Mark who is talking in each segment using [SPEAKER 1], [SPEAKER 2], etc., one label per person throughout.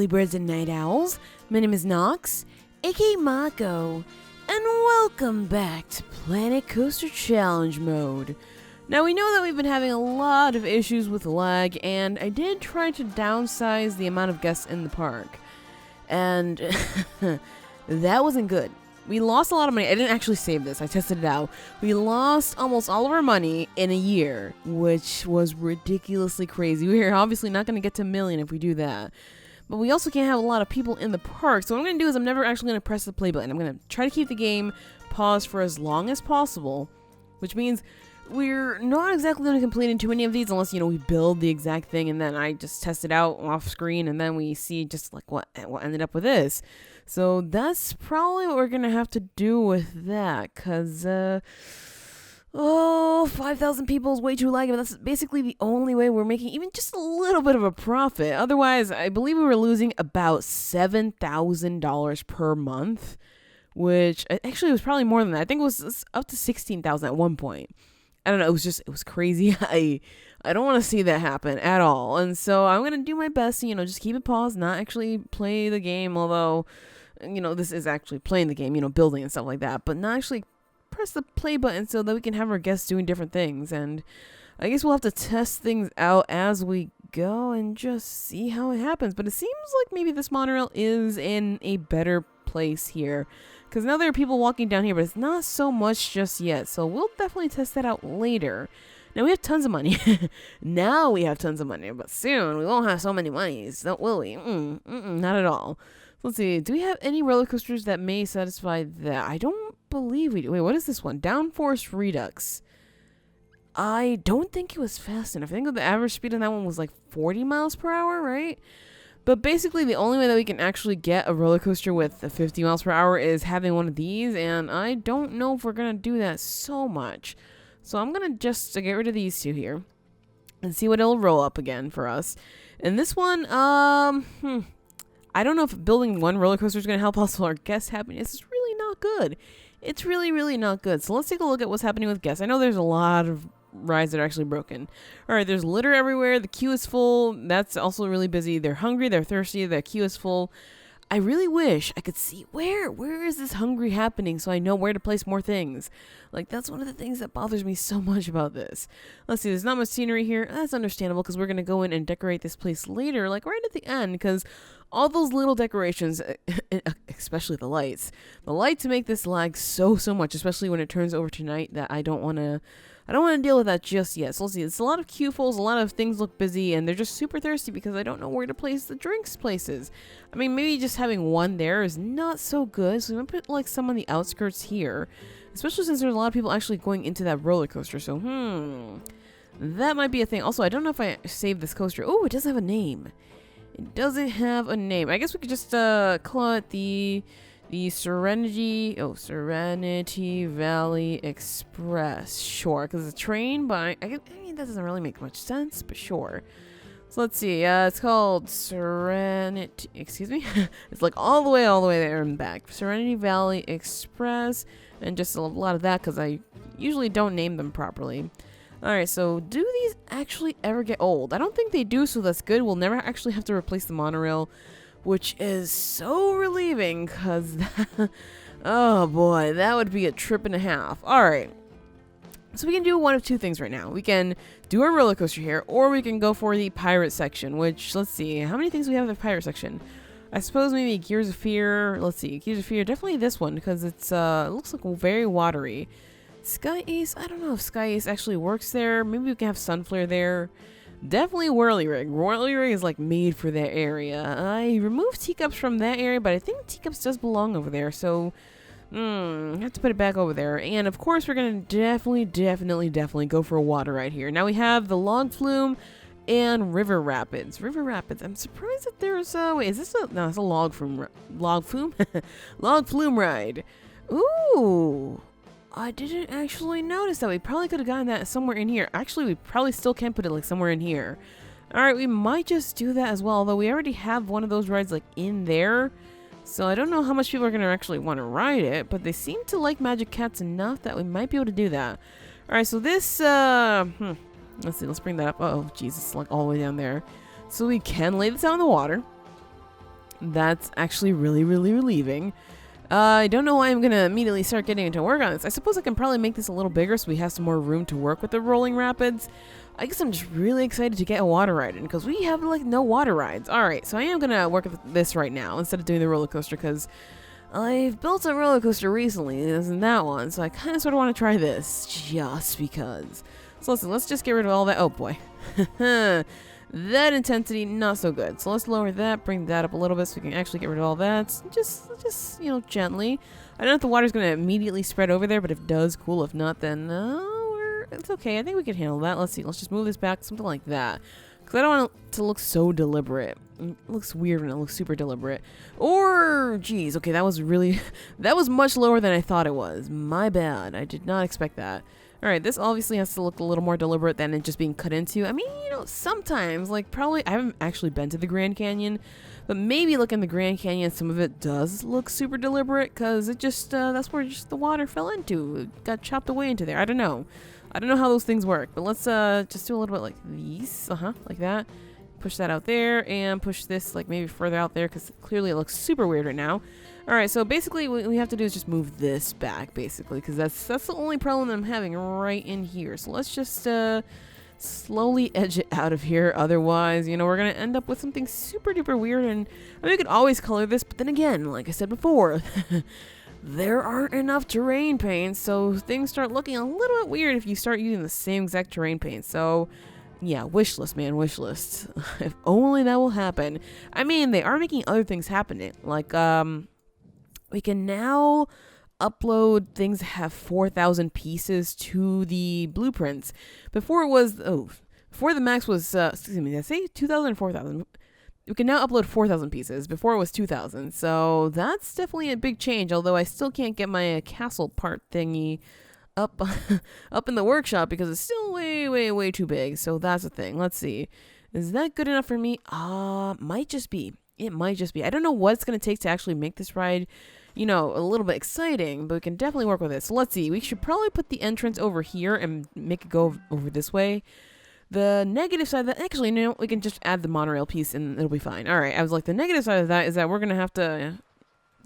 [SPEAKER 1] early birds and night owls. My name is Nox, aka Mako, and welcome back to Planet Coaster Challenge mode. Now we know that we've been having a lot of issues with lag, and I did try to downsize the amount of guests in the park. And that wasn't good. We lost a lot of money. I didn't actually save this. I tested it out. We lost almost all of our money in a year, which was ridiculously crazy. We're obviously not going to get to $1 million if we do that. But we also can't have a lot of people in the park. So what I'm going to do is I'm never actually going to press the play button. I'm going to try to keep the game paused for as long as possible, which means we're not exactly going to complete in too many of these unless, we build the exact thing and then I just test it out off screen and then we see just like what ended up with this. So that's probably what we're going to have to do with that because, 5,000 people is way too laggy, but that's basically the only way we're making even just a little bit of a profit. Otherwise, I believe we were losing about $7,000 per month, which actually was probably more than that. I think it was up to 16,000 at one point. I don't know, it was crazy. I don't want to see that happen at all. And so I'm going to do my best to, just keep it paused, not actually play the game, although, this is actually playing the game, building and stuff like that, but not actually press the play button so that we can have our guests doing different things. And I guess we'll have to test things out as we go and just see how it happens. But it seems like maybe this monorail is in a better place here. Because now there are people walking down here, but it's not so much just yet. So we'll definitely test that out later. Now we have tons of money. Now we have tons of money. But soon we won't have so many monies. Will we? Not at all. Let's see. Do we have any roller coasters that may satisfy that? I don't believe we do. Wait, what is this one? Downforce Redux. I don't think it was fast enough. I think the average speed on that one was like 40 miles per hour, right? But basically, the only way that we can actually get a roller coaster with 50 miles per hour is having one of these, and I don't know if we're going to do that so much. So I'm going to just get rid of these two here and see what it'll roll up again for us. And this one, I don't know if building one roller coaster is going to help us. Our guest happiness is really not good. It's really, really not good. So let's take a look at what's happening with guests. I know there's a lot of rides that are actually broken. All right, there's litter everywhere. The queue is full. That's also really busy. They're hungry. They're thirsty. The queue is full. I really wish I could see where is this hungry happening so I know where to place more things. Like, that's one of the things that bothers me so much about this. Let's see, there's not much scenery here. That's understandable because we're going to go in and decorate this place later, like right at the end, because all those little decorations, especially the lights make this lag so much, especially when it turns over to night, that I don't want to deal with that just yet. So let's see, it's a lot of queue fulls, a lot of things look busy, and they're just super thirsty because I don't know where to place the drinks places. I mean, maybe just having one there is not so good, so I'm going to put like some on the outskirts here, especially since there's a lot of people actually going into that roller coaster, so that might be a thing. Also, I don't know if I saved this coaster. Oh, it doesn't have a name. It doesn't have a name. I guess we could just call it the Serenity Valley Express. Sure, because it's a train, but I mean, that doesn't really make much sense, but sure. So let's see. It's called Serenity. Excuse me. It's like all the way there and back. Serenity Valley Express, and just a lot of that because I usually don't name them properly. Alright, so do these actually ever get old? I don't think they do, so that's good. We'll never actually have to replace the monorail, which is so relieving, because, oh boy, that would be a trip and a half. Alright, so we can do one of two things right now. We can do our roller coaster here, or we can go for the pirate section, which, let's see, how many things do we have in the pirate section? I suppose maybe Gears of Fear. Let's see, Gears of Fear, definitely this one, because it's, it looks like very watery. Sky Ace, I don't know if Sky Ace actually works there. Maybe we can have Sunflare there. Definitely Whirly Rig. Whirly Rig is like made for that area. I removed Teacups from that area, but I think Teacups does belong over there. So, I have to put it back over there. And of course, we're going to definitely go for a water ride here. Now we have the Log Flume and River Rapids. River Rapids. I'm surprised that there's wait, is this no, it's a Log Flume Log Flume ride. Ooh. I didn't actually notice that. We probably could have gotten that somewhere in here. Actually, we probably still can put it like somewhere in here. Alright, we might just do that as well. Although we already have one of those rides like in there. So I don't know how much people are going to actually want to ride it. But they seem to like Magic Cats enough that we might be able to do that. Alright, so this, let's see, let's bring that up. Oh, Jesus, like all the way down there. So we can lay this out in the water. That's actually really, really relieving. I don't know why I'm going to immediately start getting into work on this. I suppose I can probably make this a little bigger so we have some more room to work with the rolling rapids. I guess I'm just really excited to get a water ride in because we have like no water rides. Alright, so I am going to work with this right now instead of doing the roller coaster because I've built a roller coaster recently, it isn't that one, so I kind of sort of want to try this just because. So listen, let's just get rid of all that. Oh boy. That intensity, not so good. So let's lower that, bring that up a little bit so we can actually get rid of all that. Just you know, gently. I don't know if the water's going to immediately spread over there, but if it does, cool. If not, then it's okay. I think we can handle that. Let's see. Let's just move this back, something like that. Because I don't want it to look so deliberate. It looks weird when it looks super deliberate. Or, geez, okay, that was much lower than I thought it was. My bad. I did not expect that. Alright, this obviously has to look a little more deliberate than it just being cut into. I mean, you know, sometimes, like, probably, I haven't actually been to the Grand Canyon, but maybe looking at the Grand Canyon, some of it does look super deliberate, because it just, that's where just the water fell into. It got chopped away into there. I don't know. I don't know how those things work, but let's, just do a little bit like these. Like that. Push that out there, and push this, like, maybe further out there, because clearly it looks super weird right now. Alright, so basically what we have to do is just move this back, basically, because that's the only problem that I'm having right in here. So let's just slowly edge it out of here. Otherwise, you know, we're going to end up with something super duper weird. And I mean, we could always color this, but then again, like I said before, there aren't enough terrain paints, so things start looking a little bit weird if you start using the same exact terrain paint. So yeah, wish list, man, wish list. If only that will happen. I mean, they are making other things happen. Like, we can now upload things that have 4,000 pieces to the blueprints. Before it was, before the max was, excuse me, did I say 2,000 or 4,000? We can now upload 4,000 pieces. Before it was 2,000. So that's definitely a big change, although I still can't get my castle part thingy up in the workshop because it's still way too big. So that's the thing. Let's see. Is that good enough for me? Might just be. It might just be. I don't know what it's going to take to actually make this ride, you know, a little bit exciting, but we can definitely work with it. So let's see. We should probably put the entrance over here and make it go over this way. The negative side of that, actually, no, we can just add the monorail piece and it'll be fine. All right. I was like, the negative side of that is that we're going to have to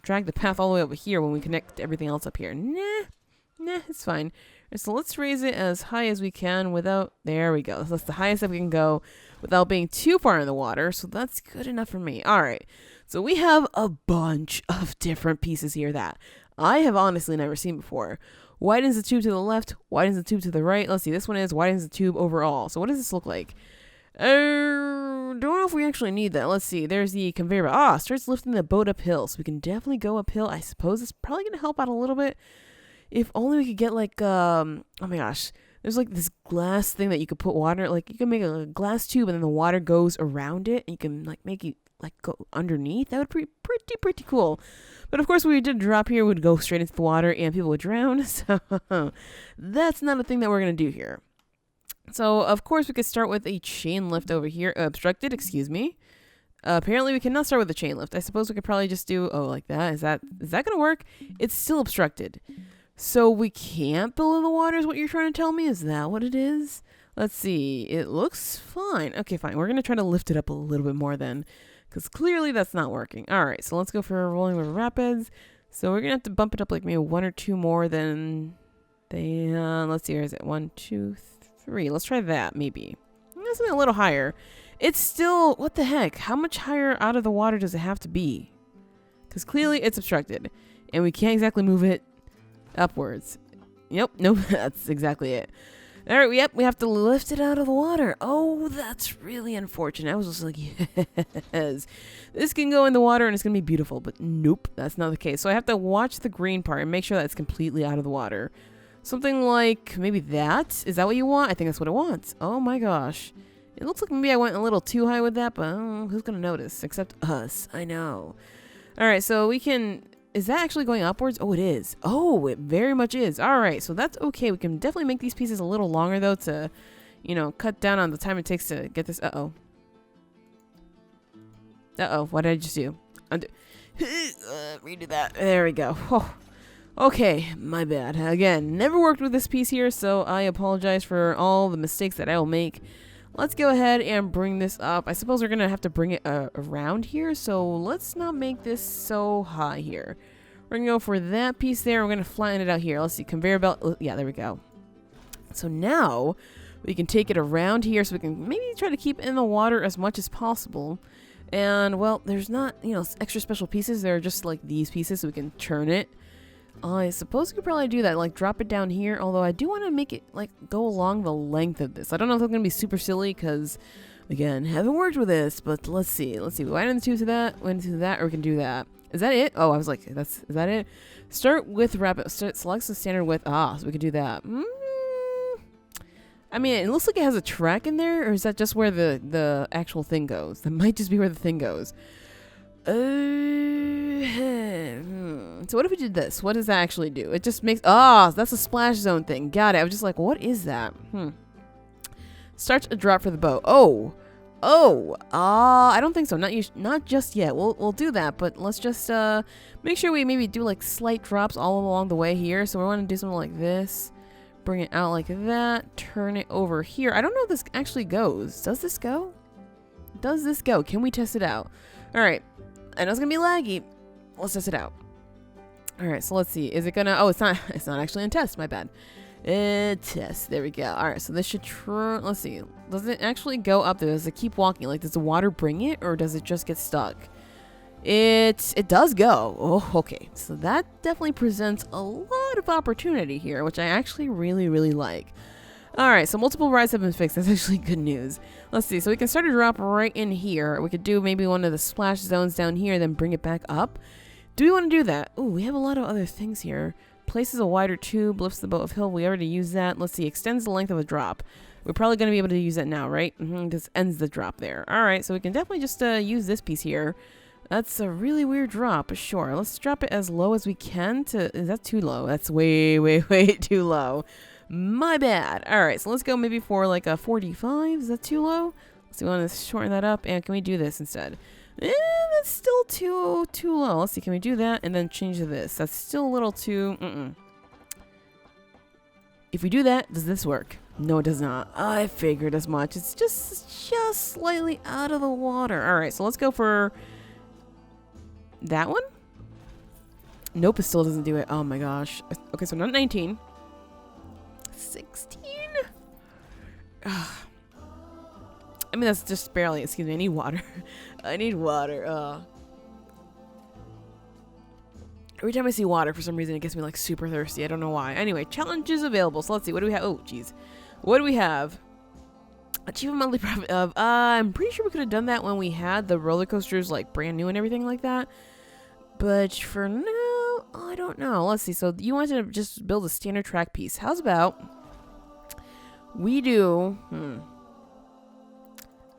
[SPEAKER 1] drag the path all the way over here when we connect everything else up here. Nah, it's fine. So let's raise it as high as we can without, there we go. That's the highest that we can go without being too far in the water. So that's good enough for me. All right. So we have a bunch of different pieces here that I have honestly never seen before. Widens the tube to the left, widens the tube to the right. Let's see, this one is widens the tube overall. So what does this look like? Don't know if we actually need that. Let's see, there's the conveyor belt. Starts lifting the boat uphill. So we can definitely go uphill. I suppose it's probably going to help out a little bit. If only we could get like, oh my gosh, there's like this glass thing that you could put water, like you can make a glass tube and then the water goes around it and you can like make it like go underneath. That would be pretty cool. But of course, when we did drop here, we'd go straight into the water and people would drown. So that's not a thing that we're going to do here. So of course, we could start with a chain lift over here. Obstructed, excuse me. Apparently, we cannot start with a chain lift. I suppose we could probably just do, like that. Is that going to work? It's still obstructed. So we can't build in the water is what you're trying to tell me? Is that what it is? Let's see. It looks fine. Okay, fine. We're going to try to lift it up a little bit more then. Because clearly that's not working. All right, so let's go for Rolling River Rapids. So we're going to have to bump it up like maybe one or two more than they, let's see, where is it? 1, 2, 3. Let's try that, maybe. That's a little higher. It's still, what the heck? How much higher out of the water does it have to be? Because clearly it's obstructed. And we can't exactly move it upwards. Yep, nope, that's exactly it. All right, yep, we have to lift it out of the water. Oh, that's really unfortunate. I was just like, yes, this can go in the water and it's going to be beautiful. But nope, that's not the case. So I have to watch the green part and make sure that it's completely out of the water. Something like maybe that. Is that what you want? I think that's what it wants. Oh my gosh. It looks like maybe I went a little too high with that, but who's going to notice? Except us. I know. All right, so we can... Is that actually going upwards? Oh, it is. Oh, it very much is. All right, so that's okay. We can definitely make these pieces a little longer, though, to, you know, cut down on the time it takes to get this. Uh-oh. What did I just do? Redo that. There we go. Oh. Okay, my bad. Again, never worked with this piece here, so I apologize for all the mistakes that I will make. let's go ahead and bring this up. I suppose we're going to have to bring it around here, so let's not make this so high here. We're going to go for that piece there. We're going to flatten it out here. Let's see, conveyor belt. Yeah, there we go. So now we can take it around here so we can maybe try to keep it in the water as much as possible. And, well, there's not, you know, extra special pieces. They're just like these pieces so we can churn it. I suppose we could probably do that, like drop it down here, although I do want to make it like go along the length of this. I don't know if it's going to be super silly because, again, haven't worked with this, but let's see. We went into that, or we can do that. Is that it? Oh, I was like, is that it? Start with rapid, select the standard width. So we could do that. I mean, it looks like it has a track in there, or is that just where the actual thing goes? That might just be where the thing goes. So what if we did this? What does that actually do? It just makes... that's a splash zone thing. Got it. I was just like, what is that? Start a drop for the boat. I don't think so. Not just yet. We'll do that, but let's just make sure we maybe do like slight drops all along the way here. So we want to do something like this. Bring it out like that. Turn it over here. I don't know if this actually goes. Does this go? Does this go? Can we test it out? All right. I know it's gonna be laggy. Let's test it out. All right, so let's see. Is it gonna? Oh, it's not. It's not actually in test. My bad. Test. There we go. All right, so this should. Let's see. Does it actually go up there? Does it keep walking? Like, does the water bring it, or does it just get stuck? It does go. Oh, okay. So that definitely presents a lot of opportunity here, which I actually really, really like. All right, so multiple rides have been fixed. That's actually good news. Let's see. So we can start a drop right in here. We could do maybe one of the splash zones down here, then bring it back up. Do we want to do that? Oh, we have a lot of other things here. Places a wider tube, lifts the boat uphill. We already used that. Let's see. Extends the length of a drop. We're probably going to be able to use that now, right? This ends the drop there. All right, so we can definitely just use this piece here. That's a really weird drop, but sure. Let's drop it as low as we can. Is that too low? That's way, way, way too low. My bad. All right, so let's go maybe for like a 45. Is that too low? So we want to shorten that up, and can we do this instead? That's still too low. Let's see, can we do that and then change to this? That's still a little too. If we do that, does this work? No, it does not. I figured as much. It's just slightly out of the water. All right, so let's go for that one. Nope, it still doesn't do it. Oh my gosh. Okay, so not 19. 16. Ugh. I mean, that's just barely. Excuse me. I need water. I need water. Every time I see water, for some reason, it gets me like super thirsty. I don't know why. Anyway, challenges available. So let's see. What do we have? Oh, jeez. What do we have? Achieve a monthly profit of. I'm pretty sure we could have done that when we had the roller coasters like brand new and everything like that. But for now, I don't know. Let's see. So you wanted to just build a standard track piece. How's about we do...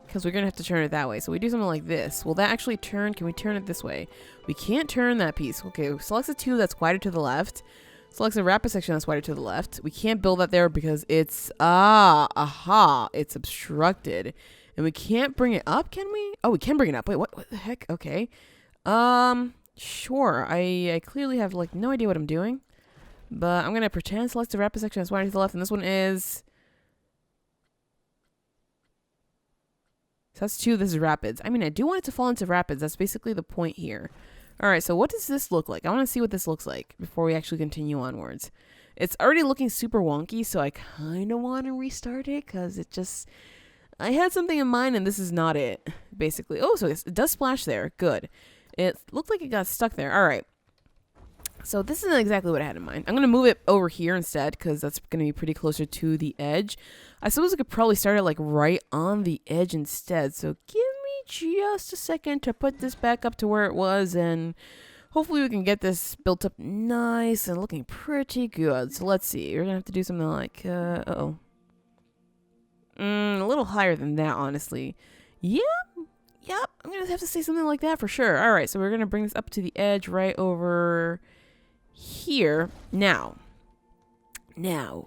[SPEAKER 1] Because we're going to have to turn it that way. So we do something like this. Will that actually turn? Can we turn it this way? We can't turn that piece. Okay, select a tube that's wider to the left. Select a rapid section that's wider to the left. We can't build that there because it's... it's obstructed. And we can't bring it up, can we? Oh, we can bring it up. Wait, what the heck? Okay. Sure. I clearly have, like, no idea what I'm doing. But I'm going to pretend select a rapid section that's wider to the left. And this one is... So that's 2. This is rapids. I mean, I do want it to fall into rapids. That's basically the point here. All right, so what does this look like? I want to see what this looks like before we actually continue onwards. It's already looking super wonky, so I kind of want to restart it because it just... I had something in mind, and this is not it, basically. Oh, so it does splash there. Good. It looked like it got stuck there. All right. So this isn't exactly what I had in mind. I'm going to move it over here instead because that's going to be pretty closer to the edge. I suppose I could probably start it like right on the edge instead. So give me just a second to put this back up to where it was, and hopefully we can get this built up nice and looking pretty good. So let's see. We're going to have to do something like, a little higher than that, honestly. Yep, I'm going to have to say something like that for sure. All right, so we're going to bring this up to the edge right over here. Now,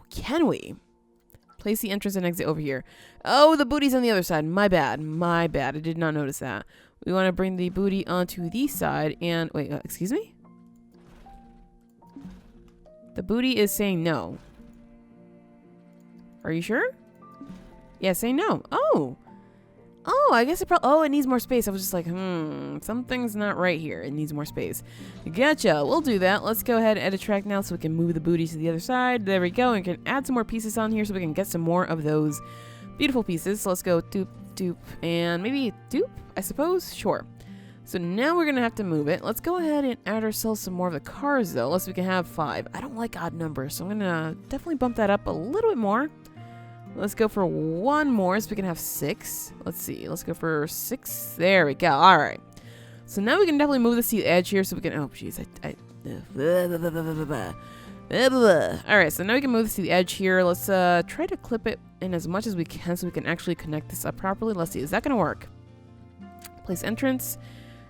[SPEAKER 1] can we place the entrance and exit over here? Oh, the booty's on the other side. My bad. I did not notice that. We want to bring the booty onto the side and... Wait, excuse me? The booty is saying no. Are you sure? Yeah, say no. Oh. Oh, I guess it probably... Oh, it needs more space. I was just like, something's not right here. It needs more space. Gotcha. We'll do that. Let's go ahead and edit track now so we can move the booty to the other side. There we go. And we can add some more pieces on here so we can get some more of those beautiful pieces. So let's go doop, doop, and maybe doop, I suppose? Sure. So now we're going to have to move it. Let's go ahead and add ourselves some more of the cars, though, unless we can have 5. I don't like odd numbers, so I'm going to definitely bump that up a little bit more. Let's go for 1 more so we can have 6. Let's see. Let's go for 6. There we go. All right. So now we can definitely move this to the edge here so we can... Oh, jeez. All right. So now we can move this to the edge here. Let's try to clip it in as much as we can so we can actually connect this up properly. Let's see. Is that going to work? Place entrance.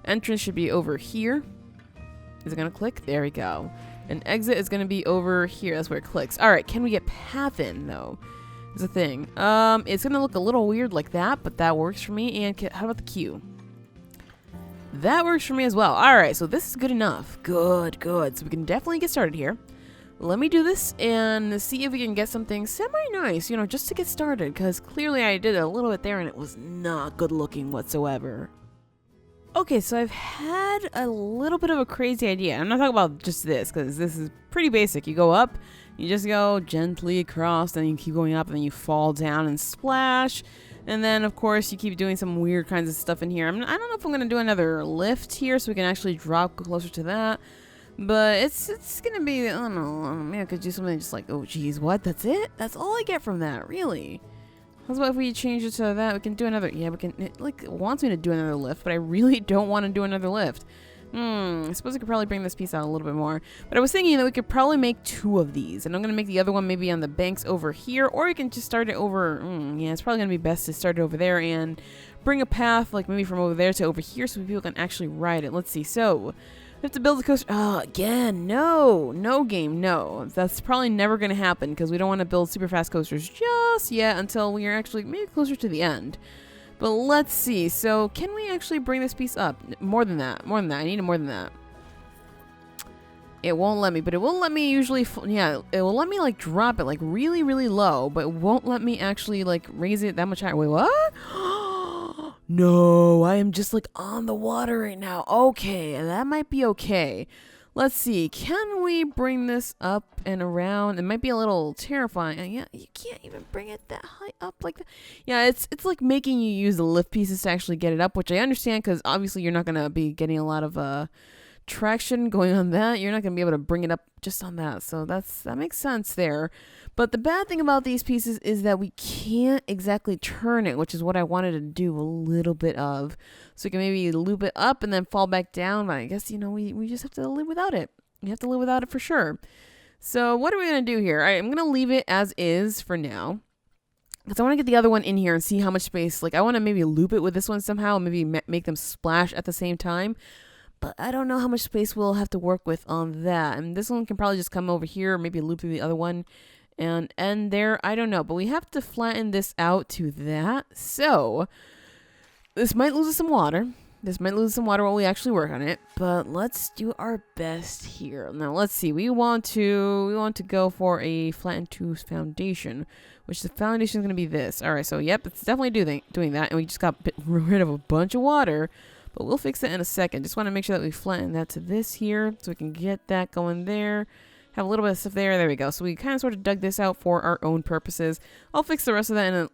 [SPEAKER 1] Entrance should be over here. Is it going to click? There we go. And exit is going to be over here. That's where it clicks. All right. Can we get path in, though? Is a thing. It's gonna look a little weird like that, but that works for me. And how about the queue? That works for me as well. All right, so this is good enough. Good. So we can definitely get started here. Let me do this and see if we can get something semi-nice, you know, just to get started, because clearly I did a little bit there and it was not good looking whatsoever. Okay, so I've had a little bit of a crazy idea. I'm not talking about just this, because this is pretty basic. You go up, you just go gently across, then you keep going up, and then you fall down and splash. And then, of course, you keep doing some weird kinds of stuff in here. I don't know if I'm going to do another lift here, so we can actually drop closer to that. But it's going to be, I don't know, maybe I could do something just like, oh, geez, what? That's it? That's all I get from that, really? How about if we change it to that? We can do another. Yeah, we can. It wants me to do another lift, but I really don't want to do another lift. I suppose I could probably bring this piece out a little bit more. But I was thinking that we could probably make 2 of these. And I'm going to make the other one maybe on the banks over here. Or you can just start it over. Yeah, it's probably going to be best to start it over there and bring a path like maybe from over there to over here so people can actually ride it. Let's see. So we have to build a coaster. Oh, again, no. No game, no. That's probably never going to happen because we don't want to build super fast coasters just yet until we are actually maybe closer to the end. But let's see. So can we actually bring this piece up? More than that. More than that. I need more than that. It won't let me, but it will let me usually, yeah, it will let me like drop it like really, really low, but it won't let me actually like raise it that much higher. Wait, what? No, I am just like on the water right now. Okay, that might be okay. Let's see. Can we bring this up and around? It might be a little terrifying. Yeah, you can't even bring it that high up like that. Yeah, it's like making you use the lift pieces to actually get it up, which I understand because obviously you're not going to be getting a lot of traction going on that. You're not going to be able to bring it up just on that. So that makes sense there. But the bad thing about these pieces is that we can't exactly turn it, which is what I wanted to do a little bit of. So we can maybe loop it up and then fall back down. But I guess, you know, we just have to live without it. We have to live without it for sure. So what are we going to do here? All right, I'm going to leave it as is for now. Because I want to get the other one in here and see how much space. Like, I want to maybe loop it with this one somehow. Maybe make them splash at the same time. But I don't know how much space we'll have to work with on that. And this one can probably just come over here, maybe loop through the other one and end there. I don't know. But we have to flatten this out to that. So this might lose us some water. This might lose some water while we actually work on it. But let's do our best here. Now, let's see. We want to go for a flattened to foundation, which the foundation is going to be this. All right. So, yep, it's definitely doing that. And we just got rid of a bunch of water. But we'll fix that in a second. Just want to make sure that we flatten that to this here so we can get that going there. Have a little bit of stuff there. There we go. So we kind of sort of dug this out for our own purposes. I'll fix the rest of that in a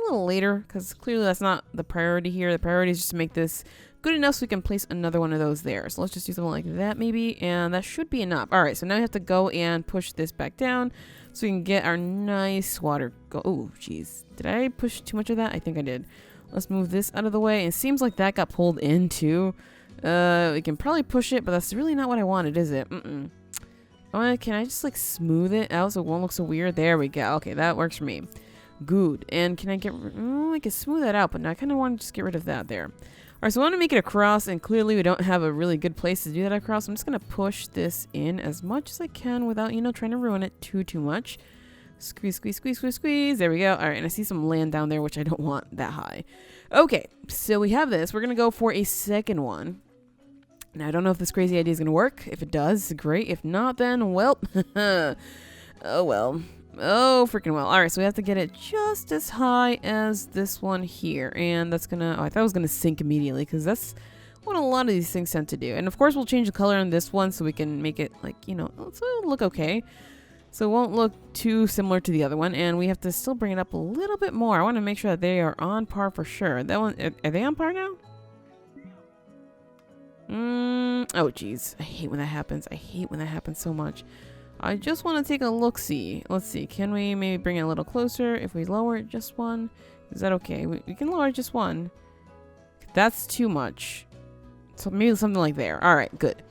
[SPEAKER 1] little later because clearly that's not the priority here. The priority is just to make this good enough so we can place another one of those there. So let's just do something like that maybe. And that should be enough. All right. So now we have to go and push this back down so we can get our nice water. Oh, geez. Did I push too much of that? I think I did. Let's move this out of the way. It seems like that got pulled in too. We can probably push it, but that's really not what I wanted, is it? Can I just like smooth it out so it won't look so weird? There we go. Okay, that works for me. Good. And can I get... I can smooth that out, but I kind of want to just get rid of that there. All right, so I want to make it across, and clearly we don't have a really good place to do that across. I'm just going to push this in as much as I can without, you know, trying to ruin it too much. Squeeze, squeeze, squeeze, squeeze, squeeze. There we go. All right, and I see some land down there, which I don't want that high. Okay, so we have this. We're going to go for a second one. Now, I don't know if this crazy idea is going to work. If it does, great. If not, then, well, oh, well. Oh, freaking well. All right, so we have to get it just as high as this one here. And that's gonna, oh, I thought it was gonna sink immediately because that's what a lot of these things tend to do. And of course, we'll change the color on this one so we can make it like, you know, so it'll look okay. So it won't look too similar to the other one. And we have to still bring it up a little bit more. I want to make sure that they are on par for sure. That one, are they on par now? Oh, geez. I hate when that happens. I hate when that happens so much. I just want to take a look-see. Let's see. Can we maybe bring it a little closer? If we lower it just one, is that okay? We can lower it just one. That's too much. So maybe something like there. All right, good.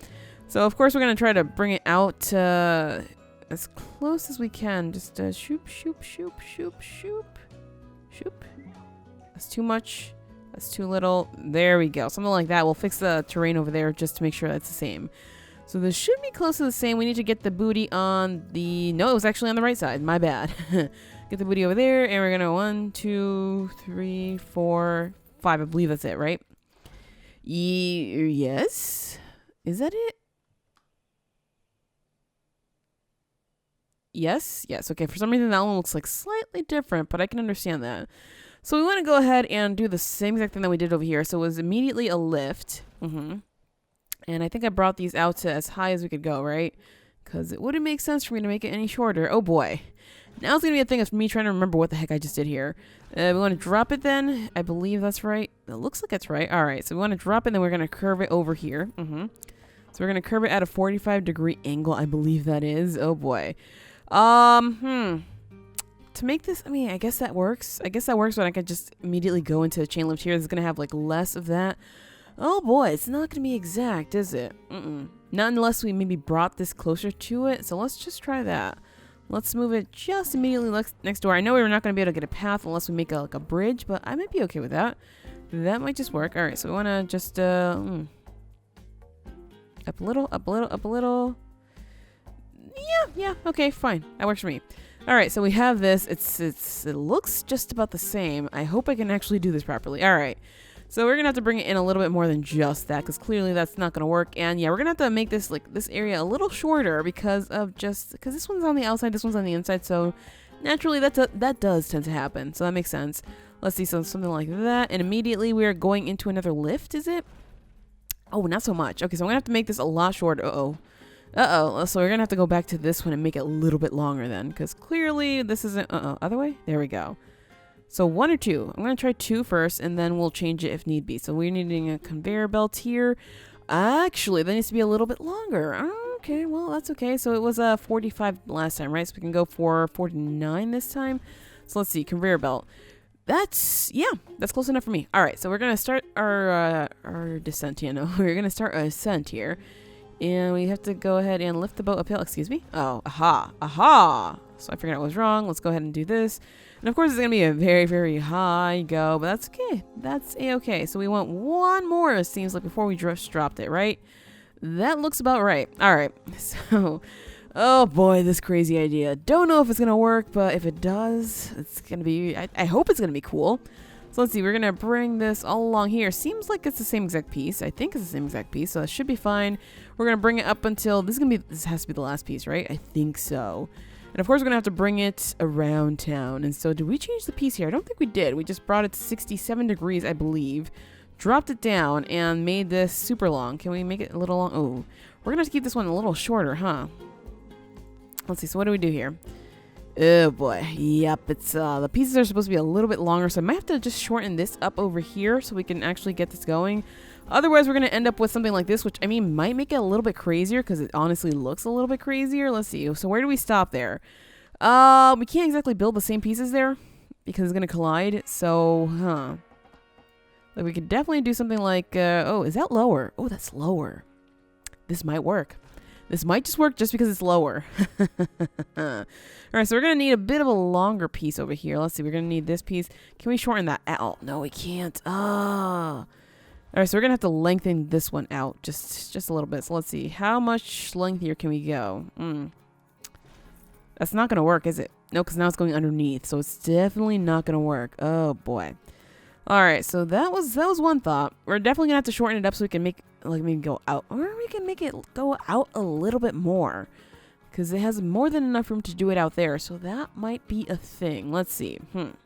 [SPEAKER 1] So, of course, we're going to try to bring it out as close as we can. Just shoop, shoop, shoop, shoop, shoop, shoop. That's too much. That's too little. There we go. Something like that. We'll fix the terrain over there just to make sure that's the same. So this should be close to the same. We need to get the booty on the... No, it was actually on the right side. My bad. Get the booty over there. And we're going to 1, 2, 3, 4, 5. I believe that's it, right? Yes. Is that it? Yes. Yes. Okay. For some reason, that one looks like slightly different, but I can understand that. So we want to go ahead and do the same exact thing that we did over here. So it was immediately a lift. And I think I brought these out to as high as we could go, right? Because it wouldn't make sense for me to make it any shorter. Oh boy. Now it's going to be a thing of me trying to remember what the heck I just did here. We want to drop it then. I believe that's right. It looks like it's right. All right. So we want to drop it, then we're going to curve it over here. So we're going to curve it at a 45-degree angle. I believe that is. Oh boy. To make this, I mean, I guess that works. I guess that works when I could just immediately go into a chain lift here. It's going to have like less of that. Oh boy, it's not going to be exact, is it? Not unless we maybe brought this closer to it. So let's just try that. Let's move it just immediately next door. I know we're not going to be able to get a path unless we make like a bridge, but I might be okay with that. That might just work. All right, so we want to just up a little, up a little, up a little. Yeah, okay, fine. That works for me. All right, so we have this. It looks just about the same. I hope I can actually do this properly. All right. So we're going to have to bring it in a little bit more than just that because clearly that's not going to work. And yeah, we're going to have to make this like this area a little shorter because this one's on the outside, this one's on the inside. So naturally that does tend to happen. So that makes sense. Let's see, so something like that. And immediately we're going into another lift, is it? Oh, not so much. Okay, so I'm going to have to make this a lot shorter. So we're going to have to go back to this one and make it a little bit longer then because clearly this isn't, other way? There we go. So 1 or 2. I'm going to try 2 first, and then we'll change it if need be. So we're needing a conveyor belt here. Actually, that needs to be a little bit longer. Okay, well, that's okay. So it was 45 last time, right? So we can go for 49 this time. So let's see, conveyor belt. That's close enough for me. All right, so we're going to start our descent, you know. We're going to start our ascent here. And we have to go ahead and lift the boat uphill. Excuse me. Oh, aha. So I figured out what was wrong. Let's go ahead and do this. And of course, it's going to be a very, very high go, but that's okay. That's a-okay. So we want one more, it seems like, before we just dropped it, right? That looks about right. All right. So, oh boy, this crazy idea. Don't know if it's going to work, but if it does, it's going to be, I hope it's going to be cool. So let's see, we're going to bring this all along here. Seems like it's the same exact piece. I think it's the same exact piece, so it should be fine. We're going to bring it up until, this has to be the last piece, right? I think so. And of course, we're going to have to bring it around town. And so did we change the piece here? I don't think we did. We just brought it to 67 degrees, I believe. Dropped it down and made this super long. Can we make it a little long? Oh, we're going to have to keep this one a little shorter, huh? Let's see. So what do we do here? Oh boy. Yep. It's the pieces are supposed to be a little bit longer. So I might have to just shorten this up over here so we can actually get this going. Otherwise, we're going to end up with something like this, which, I mean, might make it a little bit crazier because it honestly looks a little bit crazier. Let's see. So where do we stop there? We can't exactly build the same pieces there because it's going to collide. So, like we could definitely do something like, oh, is that lower? Oh, that's lower. This might work. This might just work just because it's lower. All right, so we're going to need a bit of a longer piece over here. Let's see. We're going to need this piece. Can we shorten that out? No, we can't. All right, so we're going to have to lengthen this one out just a little bit. So let's see. How much lengthier can we go? That's not going to work, is it? No, because now it's going underneath. So it's definitely not going to work. Oh, boy. All right, so that was one thought. We're definitely going to have to shorten it up so we can make, like, maybe go out. Or we can make it go out a little bit more. because it has more than enough room to do it out there. So that might be a thing. Let's see. And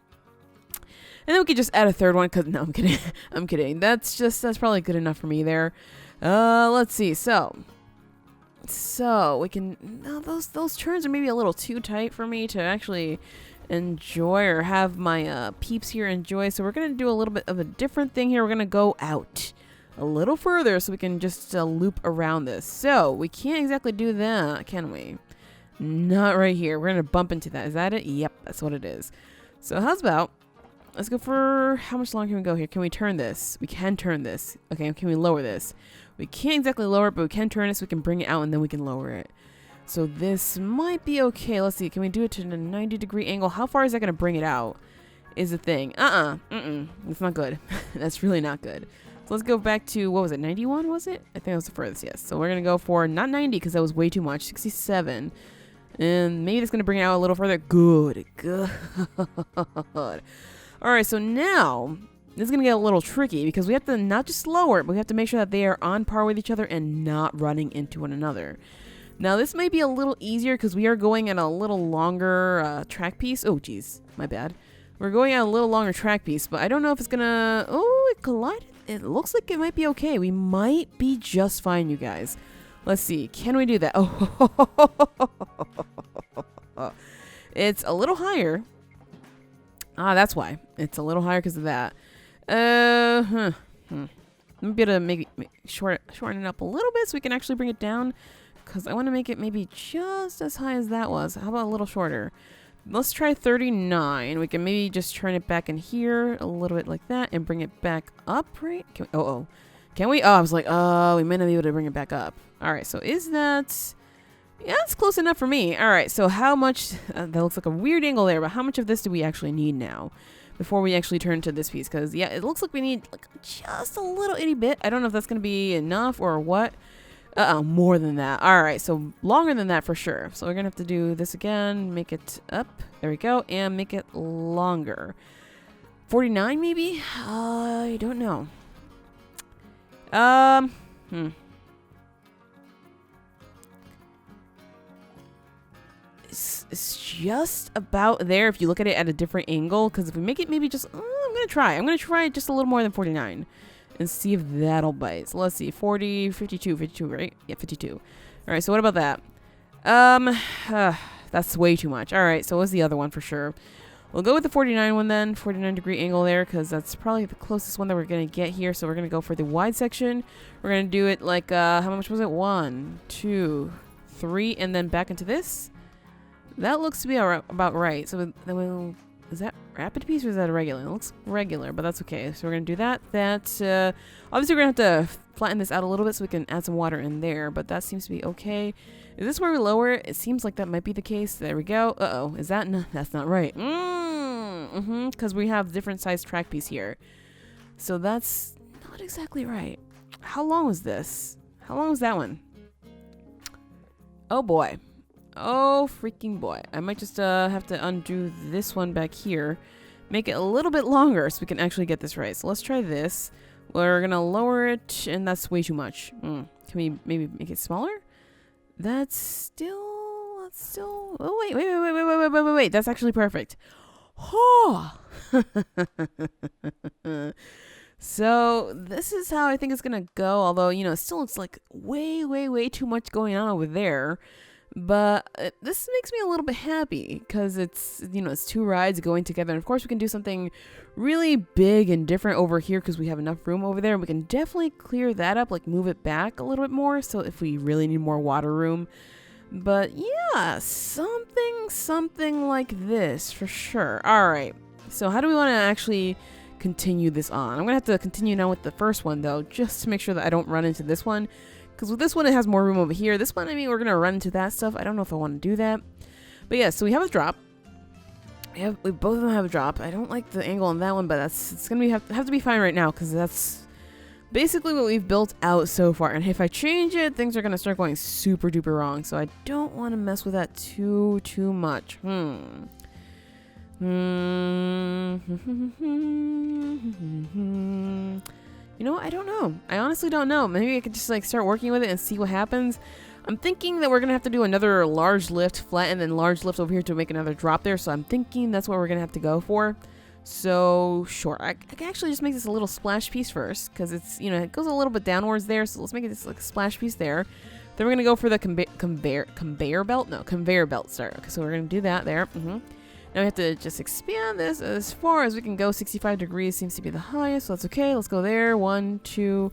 [SPEAKER 1] then we could just add a third one, because no, I'm kidding. I'm kidding. That's probably good enough for me there. Let's see. So we can, no, those turns are maybe a little too tight for me to actually enjoy or have my peeps here enjoy. So we're going to do a little bit of a different thing here. We're going to go out a little further so we can just loop around this. So we can't exactly do that, can we? Not right here. We're going to bump into that. Is that it? Yep, that's what it is. So how's about, let's go for, how much longer can we go here? Can we turn this? We can turn this. Okay, can we lower this? We can't exactly lower it, but we can turn it so we can bring it out and then we can lower it. So this might be okay. Let's see. Can we do it to a 90-degree angle? How far is that going to bring it out is the thing. That's not good. That's really not good. So let's go back to, what was it, 91 was it? I think that was the furthest, yes. So we're going to go for, not 90 because that was way too much, 67. And maybe that's going to bring it out a little further. Good. All right, so now this is going to get a little tricky because we have to not just lower it, but we have to make sure that they are on par with each other and not running into one another. Now, this may be a little easier because we are going at a little longer track piece. Oh, geez, my bad. We're going at a little longer track piece, but I don't know if it's going to... Oh, it collided. It looks like it might be okay. We might be just fine, you guys. Let's see. Can we do that? Oh, it's a little higher. That's why. It's a little higher because of that. Maybe to maybe shorten it up a little bit so we can actually bring it down. Because I want to make it maybe just as high as that was. How about a little shorter? Let's try 39. We can maybe just turn it back in here a little bit like that and bring it back up, right? Can we, Can we? Oh, I was like, we might not be able to bring it back up. All right, so is that... Yeah, it's close enough for me. All right, so how much... that looks like a weird angle there, but how much of this do we actually need now before we actually turn to this piece? Because, yeah, it looks like we need like just a little itty bit. I don't know if that's going to be enough or what. More than that. All right, so longer than that for sure. So we're going to have to do this again, make it up. There we go, and make it longer. 49 maybe? I don't know. It's just about there if you look at it at a different angle, because if we make it maybe just... I'm going to try just a little more than 49. And see if that'll bite. So let's see. 40, 52, right? Yeah, 52. All right, so what about that? That's way too much. All right, so what's the other one for sure? We'll go with the 49 one then. 49-degree angle there, because that's probably the closest one that we're going to get here. So we're going to go for the wide section. We're going to do it like, how much was it? 1, 2, 3, and then back into this. That looks to be about right. So then we'll... Is that rapid piece or is that a regular? It looks regular, but that's okay. So we're going to do that. Obviously we're going to have to flatten this out a little bit so we can add some water in there, but that seems to be okay. Is this where we lower it? It seems like that might be the case. There we go. Uh-oh. Is that? No, that's not right. Because we have different size track piece here. So that's not exactly right. How long was this? How long was that one? Oh boy. Oh, freaking boy. I might just have to undo this one back here. Make it a little bit longer so we can actually get this right. So let's try this. We're going to lower it, and that's way too much. Can we maybe make it smaller? That's still... Oh, wait. That's actually perfect. Oh! So this is how I think it's going to go. Although, you know, it still looks like way too much going on over there. But this makes me a little bit happy because it's, you know, it's two rides going together. And of course, we can do something really big and different over here because we have enough room over there. And we can definitely clear that up, like move it back a little bit more. So if we really need more water room. But yeah, something like this for sure. All right. So how do we want to actually continue this on? I'm going to have to continue now with the first one, though, just to make sure that I don't run into this one. Because with this one, it has more room over here. This one, I mean, we're going to run into that stuff. I don't know if I want to do that. But yeah, so we have a drop. We both of them have a drop. I don't like the angle on that one, but it's going to have to be fine right now. Because that's basically what we've built out so far. And if I change it, things are going to start going super duper wrong. So I don't want to mess with that too much. You know what? I don't know. I honestly don't know. Maybe I could just like start working with it and see what happens. I'm thinking that we're going to have to do another large lift, flat, and then large lift over here to make another drop there. So I'm thinking that's what we're going to have to go for. So, sure. I can actually just make this a little splash piece first because it's, you know, it goes a little bit downwards there. So let's make it this like splash piece there. Then we're going to go for the conveyor belt. No, conveyor belt start. Okay, so we're going to do that there. Now we have to just expand this as far as we can go. 65 degrees seems to be the highest, so that's okay. Let's go there. 1, 2,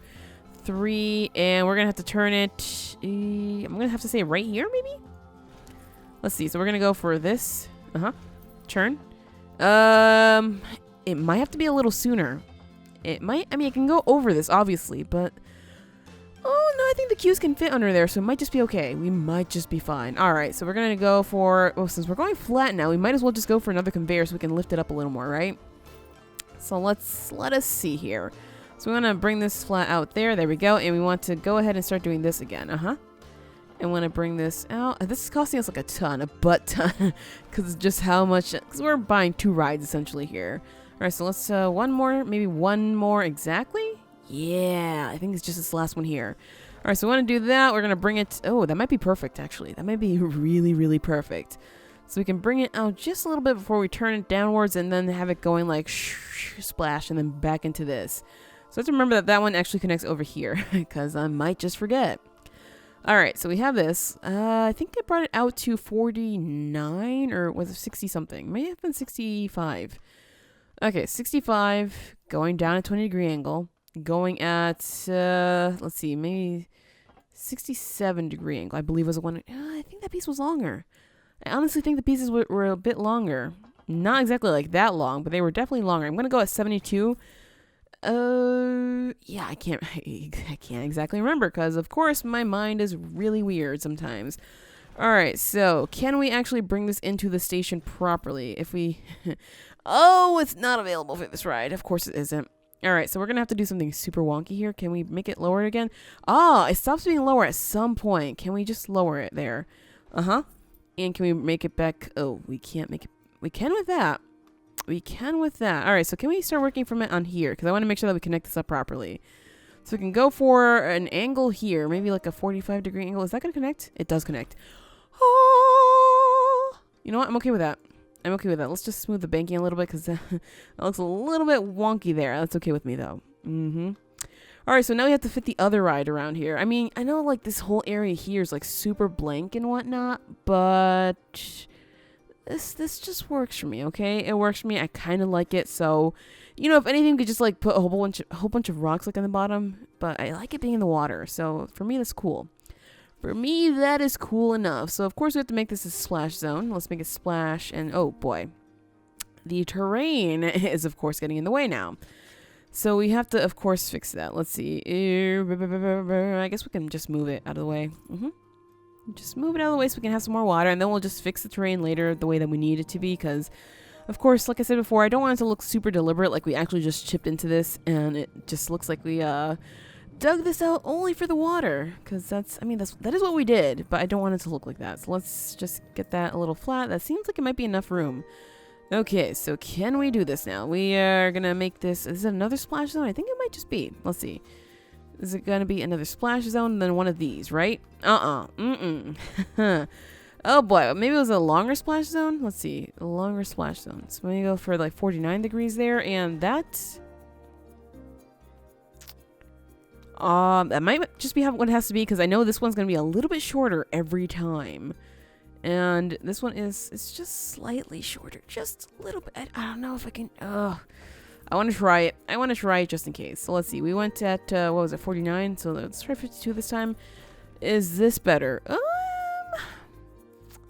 [SPEAKER 1] 3, and we're going to have to turn it. I'm going to have to say right here, maybe? Let's see. So we're going to go for this. Turn. It might have to be a little sooner. It might, I mean, it can go over this, obviously, but... Oh, no, I think the cues can fit under there, so it might just be okay. We might just be fine. Alright, so we're going to go for... Oh, since we're going flat now, we might as well just go for another conveyor so we can lift it up a little more, right? So let us see here. So we want to bring this flat out there. There we go. And we want to go ahead and start doing this again. And want to bring this out. This is costing us like a ton, a butt ton. Because just how much... Because we're buying 2 rides, essentially, here. Alright, so let's... one more. Maybe one more exactly? Yeah, I think it's just this last one here. All right, so we want to do that. We're going to bring it... Oh, that might be perfect, actually. That might be really, really perfect. So we can bring it out just a little bit before we turn it downwards and then have it going like splash and then back into this. So let's remember that that one actually connects over here because I might just forget. All right, so we have this. I think I brought it out to 49 or was it 60 something? May have been 65. Okay, 65 going down at 20-degree angle. Going at, let's see, maybe 67-degree angle, I believe was the one. I think that piece was longer. I honestly think the pieces were a bit longer. Not exactly like that long, but they were definitely longer. I'm going to go at 72. Yeah, I can't exactly remember because, of course, my mind is really weird sometimes. All right, so can we actually bring this into the station properly? If we, oh, it's not available for this ride. Of course it isn't. All right, so we're going to have to do something super wonky here. Can we make it lower again? Ah, it stops being lower at some point. Can we just lower it there? And can we make it back? Oh, we can't make it. We can with that. We can with that. All right, so can we start working from it on here? Because I want to make sure that we connect this up properly. So we can go for an angle here. Maybe like a 45-degree angle. Is that going to connect? It does connect. Oh, you know what? I'm okay with that. I'm okay with that. Let's just smooth the banking a little bit because that looks a little bit wonky there. That's okay with me, though. All right, so now we have to fit the other ride around here. I mean, I know, like, this whole area here is, like, super blank and whatnot, but this just works for me, okay? It works for me. I kind of like it, so, you know, if anything, we could just, like, put a whole bunch of rocks, like, on the bottom, but I like it being in the water, so for me, that's cool. For me, that is cool enough. So, of course, we have to make this a splash zone. Let's make it splash. And, oh, boy. The terrain is, of course, getting in the way now. So, we have to, of course, fix that. Let's see. I guess we can just move it out of the way. Just move it out of the way so we can have some more water. And then we'll just fix the terrain later the way that we need it to be. Because, of course, like I said before, I don't want it to look super deliberate. Like we actually just chipped into this. And it just looks like we, dug this out only for the water because that is what we did, but I don't want it to look like that. So let's just get that a little flat. That seems like it might be enough room. Okay, so can we do this now? We are gonna make this. Is it another splash zone? I think it might just be. Let's see. Is it gonna be another splash zone than one of these, right? Oh boy, maybe it was a longer splash zone. Let's see, a longer splash zone. So we go for like 49 degrees there, and that. That might just be what it has to be because I know this one's going to be a little bit shorter every time. And this one it's just slightly shorter. Just a little bit. I don't know if I can... I want to try it. I want to try it just in case. So let's see. We went at, what was it, 49? So let's try 52 this time. Is this better?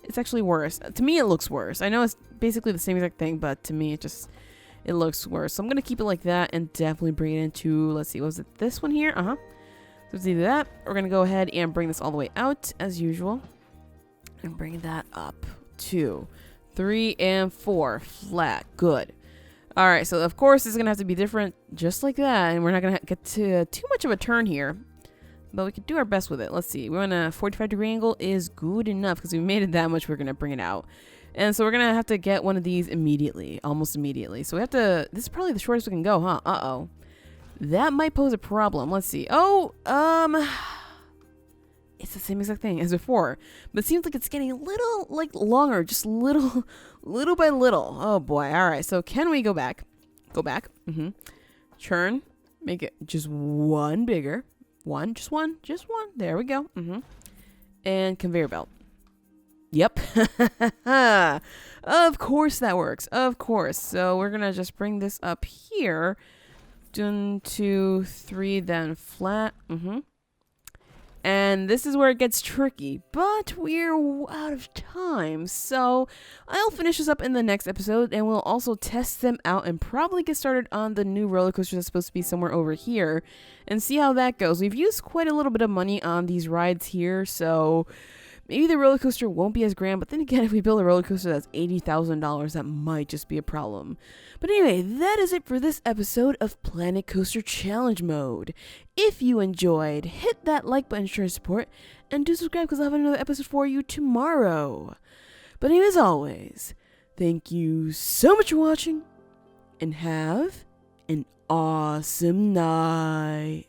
[SPEAKER 1] It's actually worse. To me, it looks worse. I know it's basically the same exact thing, but to me, it looks worse. So I'm going to keep it like that and definitely bring it into, let's see, was it this one here? So let's do that. We're going to go ahead and bring this all the way out as usual. And bring that up. 2, 3, and 4. Flat. Good. All right, so of course it's going to have to be different just like that. And we're not going to get to too much of a turn here. But we can do our best with it. Let's see. We want a 45-degree angle is good enough because we made it that much. We're going to bring it out. And so we're going to have to get one of these immediately, almost immediately. So we have to, this is probably the shortest we can go, huh? Uh-oh. That might pose a problem. Let's see. Oh, it's the same exact thing as before. But it seems like it's getting a little, like, longer. Just little, little by little. Oh, boy. All right. So can we go back? Go back. Churn. Make it just one bigger. Just one. There we go. And conveyor belt. Yep. Of course that works. Of course. So we're going to just bring this up here. 1, 2, 3, then flat. And this is where it gets tricky, but we're out of time. So I'll finish this up in the next episode, and we'll also test them out and probably get started on the new roller coaster that's supposed to be somewhere over here and see how that goes. We've used quite a little bit of money on these rides here, so maybe the roller coaster won't be as grand, but then again, if we build a roller coaster that's $80,000, that might just be a problem. But anyway, that is it for this episode of Planet Coaster Challenge Mode. If you enjoyed, hit that like button, share support, and do subscribe because I'll have another episode for you tomorrow. But anyway, as always, thank you so much for watching, and have an awesome night.